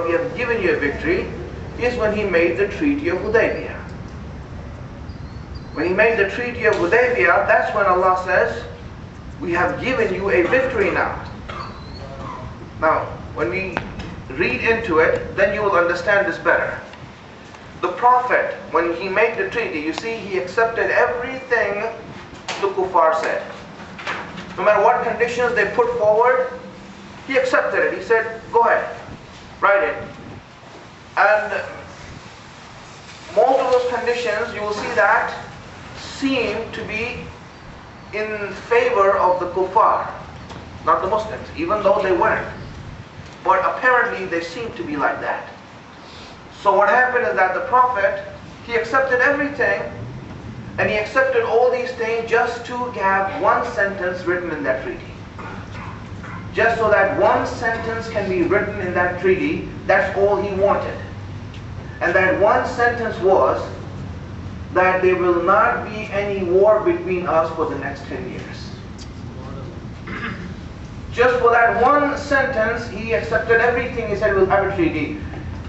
we have given you a victory, is when he made the Treaty of Hudaybiyya. When he made the Treaty of Hudaybiyya, that's when Allah says, we have given you a victory now. Now, when we read into it, then you will understand this better. The Prophet, when he made the treaty, you see, he accepted everything the kuffar said. No matter what conditions they put forward, he accepted it. He said, go ahead, write it. And most of those conditions, you will see that, seem to be in favor of the kuffar, not the Muslims, even though they weren't. But apparently they seem to be like that. So what happened is that the Prophet, he accepted everything, and he accepted all these things just to have one sentence written in that treaty. Just so that one sentence can be written in that treaty, that's all he wanted. And that one sentence was that there will not be any war between us for the next 10 years. Just for that one sentence, he accepted everything. He said, we'll have a treaty.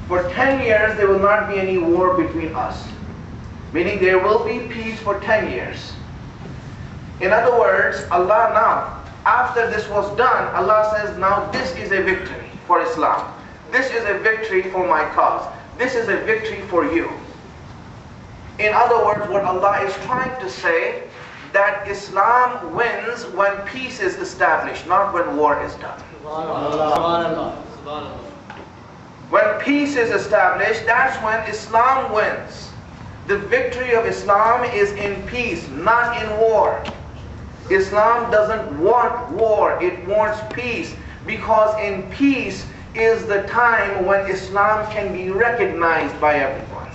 For 10 years, there will not be any war between us. Meaning there will be peace for 10 years. In other words, Allah now, after this was done, Allah says, now this is a victory for Islam. This is a victory for my cause. This is a victory for you. In other words, what Allah is trying to say, that Islam wins when peace is established, not when war is done. When peace is established, that's when Islam wins. The victory of Islam is in peace, not in war. Islam doesn't want war, it wants peace, because in peace is the time when Islam can be recognized by everyone.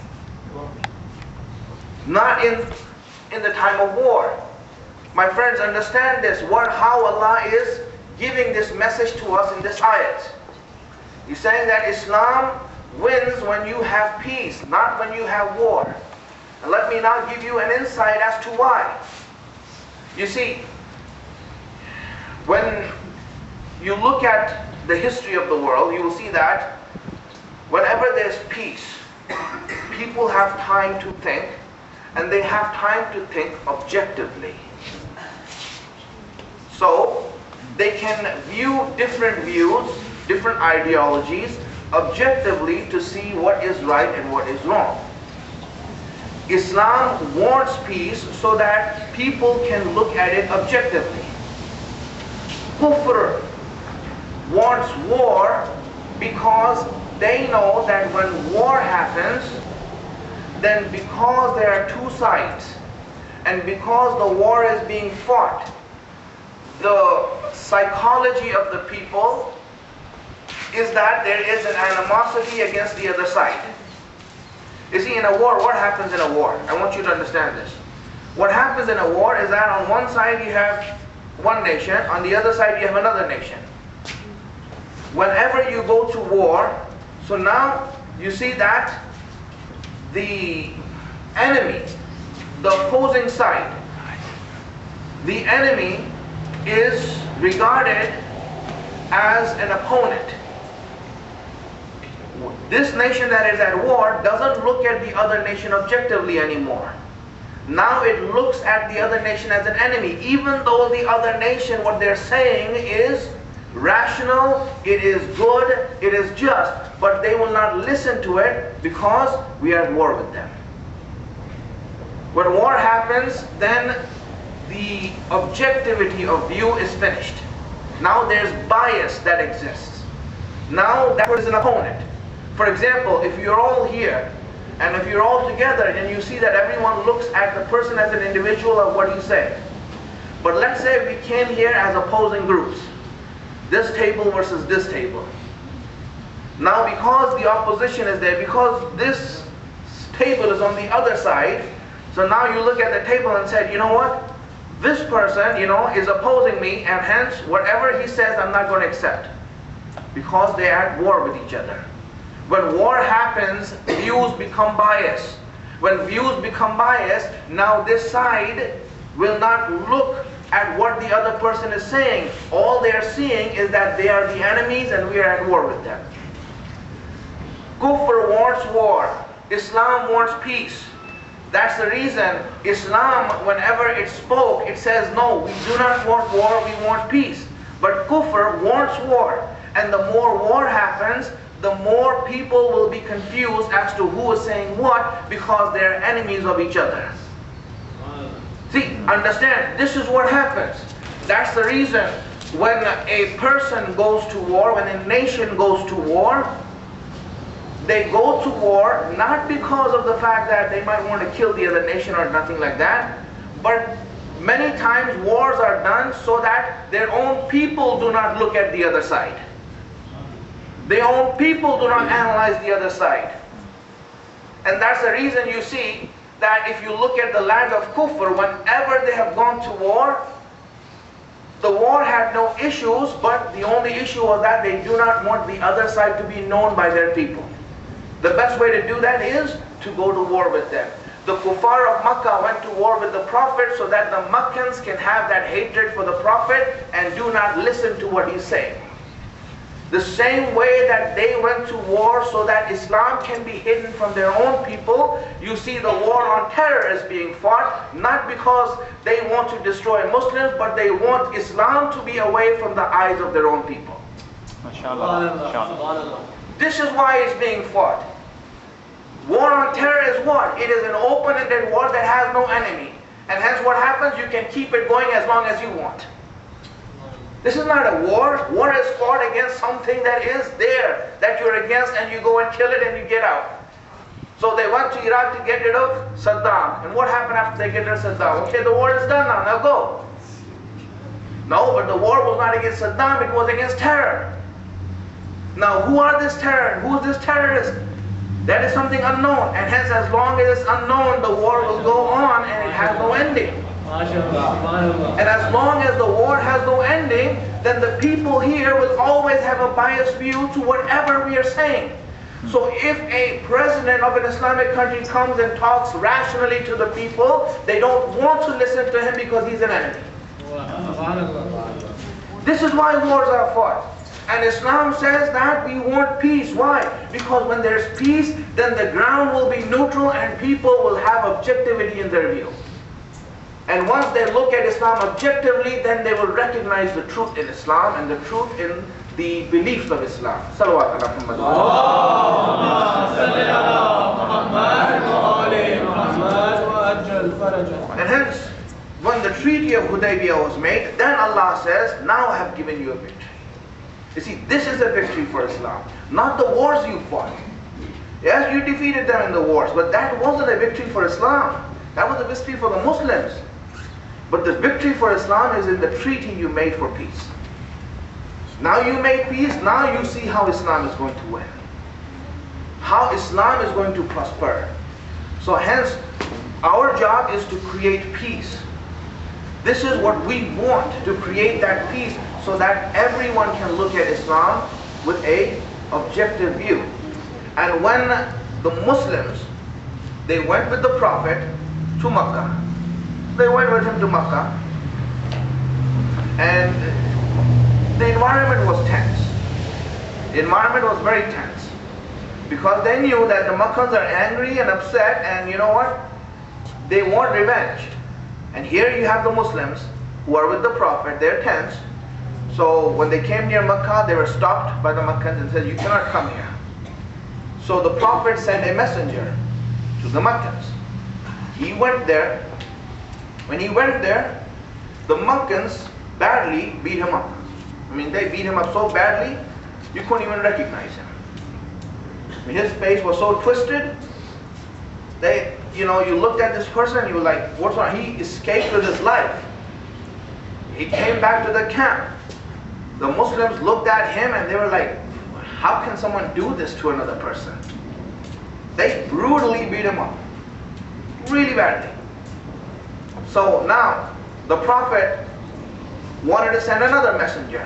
Not in the time of war. My friends, understand this, how Allah is giving this message to us in this ayat. He's saying that Islam wins when you have peace, not when you have war. And let me now give you an insight as to why. You see, when you look at the history of the world, you will see that whenever there's peace, people have time to think, and they have time to think objectively. So they can view different views, different ideologies, objectively to see what is right and what is wrong. Islam wants peace so that people can look at it objectively. Kufr wants war because they know that when war happens, then because there are two sides, and because the war is being fought, the psychology of the people is that there is an animosity against the other side. You see, in a war, what happens in a war? I want you to understand this. What happens in a war is that on one side you have one nation, on the other side you have another nation. Whenever you go to war, so now you see that the enemy, the opposing side, the enemy is regarded as an opponent. This nation that is at war doesn't look at the other nation objectively anymore. Now it looks at the other nation as an enemy, even though the other nation, what they're saying is rational, it is good, it is just, but they will not listen to it because we are at war with them. When war happens, then the objectivity of view is finished. Now there's bias that exists. Now that is an opponent. For example, if you're all here, and if you're all together, and you see that everyone looks at the person as an individual of what you say. But let's say we came here as opposing groups. This table versus this table. Now because the opposition is there, because this table is on the other side, so now you look at the table and said, you know what? This person, is opposing me, and hence whatever he says I'm not going to accept. Because they are at war with each other. When war happens, views become biased. When views become biased, now this side will not look at what the other person is saying. All they are seeing is that they are the enemies and we are at war with them. Kufr wants war. Islam wants peace. That's the reason Islam, whenever it spoke, it says, no, we do not want war, we want peace. But Kufr wants war. And the more war happens, the more people will be confused as to who is saying what, because they're enemies of each other. See, understand, this is what happens. That's the reason when a person goes to war, when a nation goes to war, they go to war not because of the fact that they might want to kill the other nation or nothing like that, but many times wars are done so that their own people do not look at the other side. Their own people do not analyze the other side. And that's the reason you see that if you look at the land of Kufr, whenever they have gone to war, the war had no issues, but the only issue was that they do not want the other side to be known by their people. The best way to do that is to go to war with them. The kuffar of Makkah went to war with the Prophet so that the Makkans can have that hatred for the Prophet and do not listen to what he's saying. The same way that they went to war so that Islam can be hidden from their own people, you see the war on terror is being fought, not because they want to destroy Muslims, but they want Islam to be away from the eyes of their own people. MashaAllah. This is why it's being fought. War on terror is what? It is an open-ended war that has no enemy. And hence what happens? You can keep it going as long as you want. This is not a war. War is fought against something that is there, that you're against, and you go and kill it and you get out. So they went to Iraq to get rid of Saddam. And what happened after they get rid of Saddam? Okay, the war is done now, now go. No, but the war was not against Saddam, it was against terror. Now who are this terror? Who is this terrorist? That is something unknown. And hence as long as it's unknown, the war will go on and it has no ending. And as long as the war has no ending, then the people here will always have a biased view to whatever we are saying. So if a president of an Islamic country comes and talks rationally to the people, they don't want to listen to him because he's an enemy. This is why wars are fought. And Islam says that we want peace. Why? Because when there's peace, then the ground will be neutral and people will have objectivity in their view. And once they look at Islam objectively, then they will recognize the truth in Islam and the truth in the beliefs of Islam. Salawat ala Muhammad. And hence, when the Treaty of Hudaybiyya was made, then Allah says, now I have given you a victory. You see, this is a victory for Islam, not the wars you fought. Yes, you defeated them in the wars, but that wasn't a victory for Islam. That was a victory for the Muslims. But the victory for Islam is in the treaty you made for peace. Now you made peace, now you see how Islam is going to win. How Islam is going to prosper. So hence, our job is to create peace. This is what we want, to create that peace so that everyone can look at Islam with an objective view. And when the Muslims, they went with the Prophet to Makkah. They went with him to Makkah. And the environment was tense. The environment was very tense. Because they knew that the Makkans are angry and upset, and you know what? They want revenge. And here you have the Muslims who are with the Prophet, they're tense. So when they came near Makkah, they were stopped by the Makkans and said, you cannot come here. So the Prophet sent a messenger to the Makkans. He went there. When he went there, the Makkans badly beat him up. I mean, they beat him up so badly, you couldn't even recognize him. I mean, his face was so twisted. You looked at this person and you were like, what's wrong? He escaped with his life. He came back to the camp. The Muslims looked at him and they were like, how can someone do this to another person? They brutally beat him up. Really badly. So now, the Prophet wanted to send another messenger.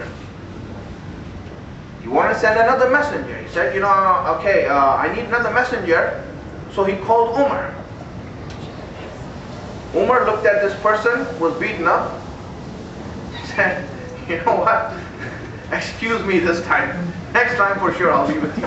He wanted to send another messenger. He said, I need another messenger. So he called Umar. Umar looked at this person who was beaten up. He said, you know what? Excuse me this time. Next time for sure I'll be with you.